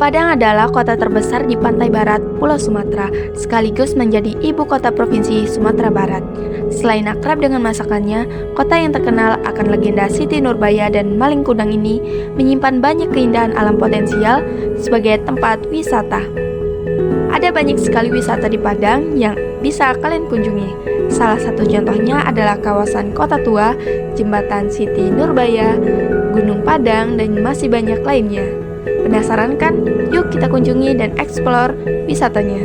Padang adalah kota terbesar di pantai barat Pulau Sumatera, sekaligus menjadi ibu kota provinsi Sumatera Barat. Selain akrab dengan masakannya, kota yang terkenal akan legenda Siti Nurbaya dan Malin Kundang ini menyimpan banyak keindahan alam potensial sebagai tempat wisata. Ada banyak sekali wisata di Padang yang bisa kalian kunjungi. Salah satu contohnya adalah kawasan Kota Tua, Jembatan Siti Nurbaya, Gunung Padang, dan masih banyak lainnya. Penasaran kan? Yuk kita kunjungi dan eksplor wisatanya.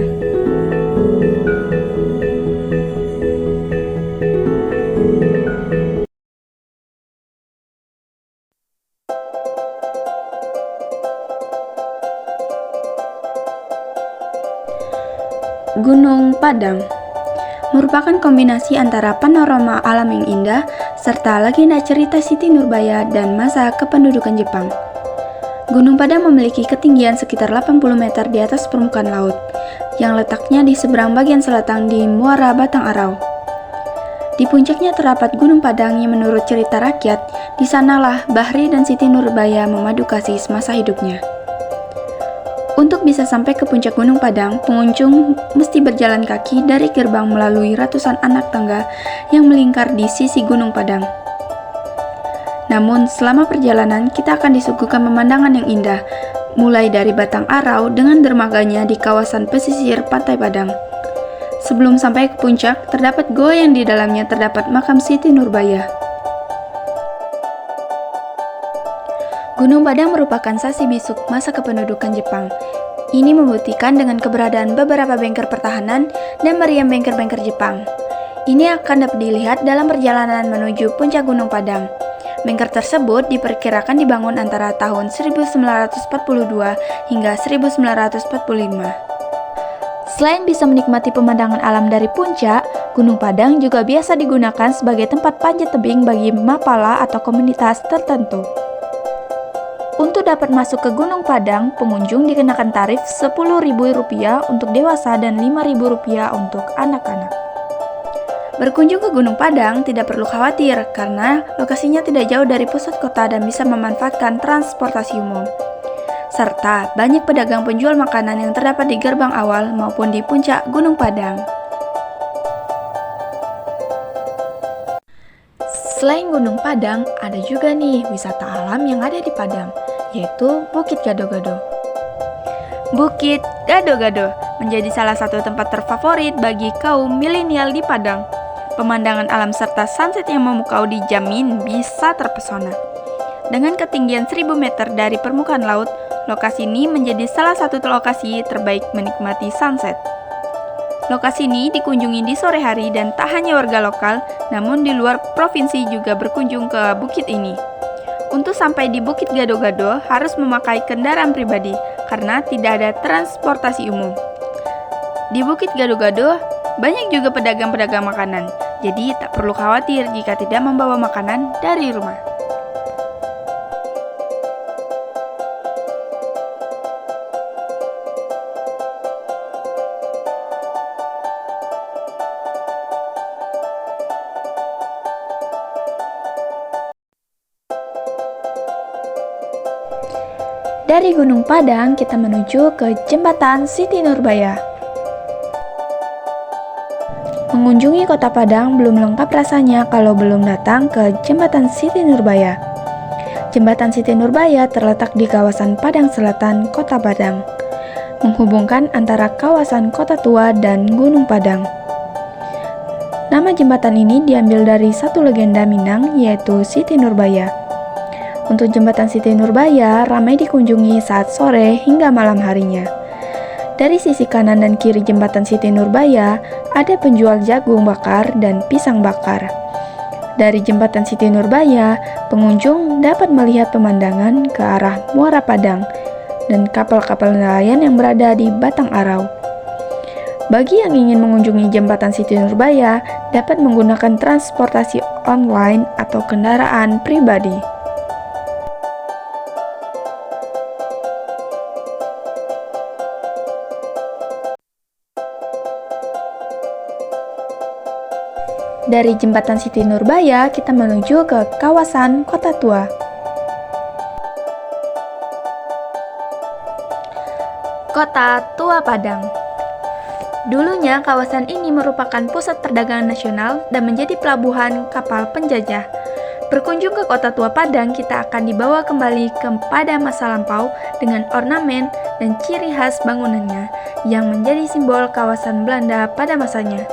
Gunung Padang merupakan kombinasi antara panorama alam yang indah serta legenda cerita Siti Nurbaya dan masa kependudukan Jepang. Gunung Padang memiliki ketinggian sekitar 80 meter di atas permukaan laut, yang letaknya di seberang bagian selatan di Muara Batang Arau. Di puncaknya terdapat Gunung Padang yang menurut cerita rakyat, di sanalah Bahri dan Siti Nurbaya memadu kasih semasa hidupnya. Untuk bisa sampai ke puncak Gunung Padang, pengunjung mesti berjalan kaki dari gerbang melalui ratusan anak tangga yang melingkar di sisi Gunung Padang. Namun, selama perjalanan kita akan disuguhkan pemandangan yang indah, mulai dari Batang Arau dengan dermaganya di kawasan pesisir Pantai Padang. Sebelum sampai ke puncak, terdapat goa yang di dalamnya terdapat makam Siti Nurbaya. Gunung Padang merupakan saksi bisu masa kependudukan Jepang. Ini membuktikan dengan keberadaan beberapa bengkel pertahanan dan meriam bengkel-bengkel Jepang. Ini akan dapat dilihat dalam perjalanan menuju puncak Gunung Padang. Bengkel tersebut diperkirakan dibangun antara tahun 1942 hingga 1945. Selain bisa menikmati pemandangan alam dari puncak, Gunung Padang juga biasa digunakan sebagai tempat panjat tebing bagi mapala atau komunitas tertentu. Untuk dapat masuk ke Gunung Padang, pengunjung dikenakan tarif Rp10.000 untuk dewasa dan Rp5.000 untuk anak-anak. Berkunjung ke Gunung Padang tidak perlu khawatir karena lokasinya tidak jauh dari pusat kota dan bisa memanfaatkan transportasi umum. Serta banyak pedagang penjual makanan yang terdapat di gerbang awal maupun di puncak Gunung Padang. Selain Gunung Padang, ada juga nih wisata alam yang ada di Padang, yaitu Bukit Gado-Gado. Bukit Gado-Gado menjadi salah satu tempat terfavorit bagi kaum milenial di Padang. Pemandangan alam serta sunset yang memukau dijamin bisa terpesona. Dengan ketinggian 1000 meter dari permukaan laut, lokasi ini menjadi salah satu lokasi terbaik menikmati sunset. Lokasi ini dikunjungi di sore hari dan tak hanya warga lokal, namun di luar provinsi juga berkunjung ke bukit ini. Untuk sampai di Bukit Gado-Gado harus memakai kendaraan pribadi karena tidak ada transportasi umum. Di Bukit Gado-Gado banyak juga pedagang-pedagang makanan, jadi tak perlu khawatir jika tidak membawa makanan dari rumah. Dari Gunung Padang, kita menuju ke Jembatan Siti Nurbaya. Mengunjungi kota Padang belum lengkap rasanya kalau belum datang ke Jembatan Siti Nurbaya. Jembatan Siti Nurbaya terletak di kawasan Padang Selatan, Kota Padang, menghubungkan antara kawasan Kota Tua dan Gunung Padang. Nama jembatan ini diambil dari satu legenda Minang, yaitu Siti Nurbaya. Untuk Jembatan Siti Nurbaya ramai dikunjungi saat sore hingga malam harinya. Dari sisi kanan dan kiri Jembatan Siti Nurbaya ada penjual jagung bakar dan pisang bakar. Dari Jembatan Siti Nurbaya, pengunjung dapat melihat pemandangan ke arah Muara Padang dan kapal-kapal nelayan yang berada di Batang Arau. Bagi yang ingin mengunjungi Jembatan Siti Nurbaya, dapat menggunakan transportasi online atau kendaraan pribadi. Dari Jembatan Siti Nurbaya, kita menuju ke kawasan Kota Tua. Kota Tua Padang. Dulunya kawasan ini merupakan pusat perdagangan nasional dan menjadi pelabuhan kapal penjajah. Berkunjung ke Kota Tua Padang, kita akan dibawa kembali kepada masa lampau dengan ornamen dan ciri khas bangunannya yang menjadi simbol kawasan Belanda pada masanya.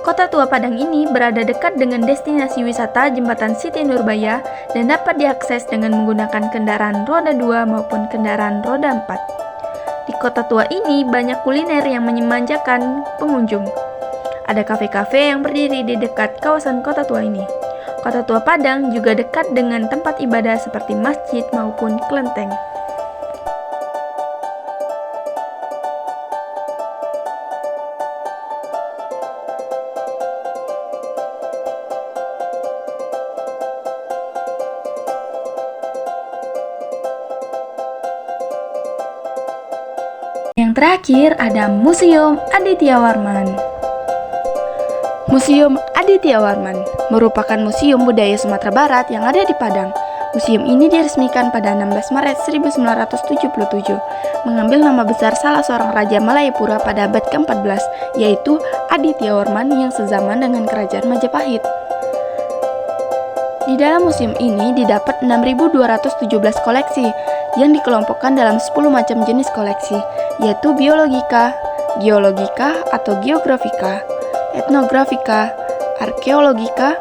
Kota Tua Padang ini berada dekat dengan destinasi wisata Jembatan Siti Nurbaya dan dapat diakses dengan menggunakan kendaraan roda 2 maupun kendaraan roda 4. Di Kota Tua ini banyak kuliner yang menyemanjakan pengunjung. Ada kafe-kafe yang berdiri di dekat kawasan Kota Tua ini. Kota Tua Padang juga dekat dengan tempat ibadah seperti masjid maupun kelenteng. Yang terakhir ada Museum Aditya Warman. Museum Aditya Warman merupakan museum budaya Sumatera Barat yang ada di Padang. Museum ini diresmikan pada 16 Maret 1977, mengambil nama besar salah seorang raja Malayapura pada abad ke-14, yaitu Aditya Warman yang sezaman dengan kerajaan Majapahit. Di dalam museum ini didapat 6.217 koleksi yang dikelompokkan dalam 10 macam jenis koleksi, yaitu biologika, geologika atau geografika, etnografika, arkeologika,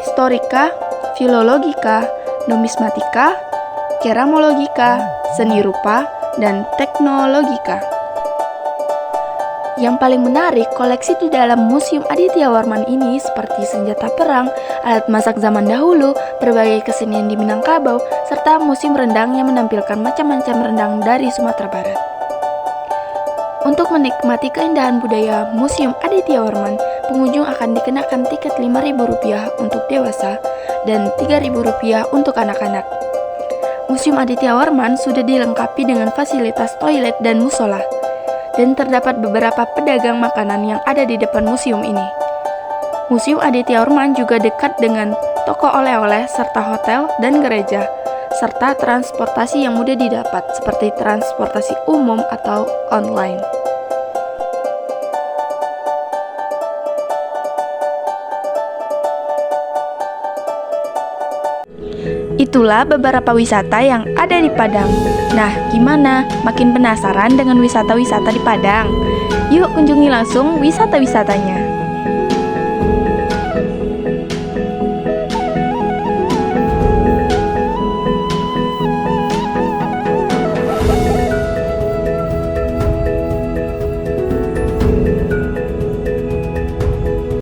historika, filologika, numismatika, keramologika, seni rupa, dan teknologika. Yang paling menarik, koleksi di dalam Museum Aditya Warman ini seperti senjata perang, alat masak zaman dahulu, berbagai kesenian di Minangkabau, serta musim rendang yang menampilkan macam-macam rendang dari Sumatera Barat. Untuk menikmati keindahan budaya Museum Aditya Warman, pengunjung akan dikenakan tiket Rp5.000 untuk dewasa dan Rp3.000 untuk anak-anak. Museum Aditya Warman sudah dilengkapi dengan fasilitas toilet dan musola, dan terdapat beberapa pedagang makanan yang ada di depan museum ini. Museum Aditya Warman juga dekat dengan toko oleh-oleh serta hotel dan gereja, serta transportasi yang mudah didapat seperti transportasi umum atau online. Itulah beberapa wisata yang ada di Padang. Nah, gimana? Makin penasaran dengan wisata-wisata di Padang? Yuk kunjungi langsung wisata-wisatanya.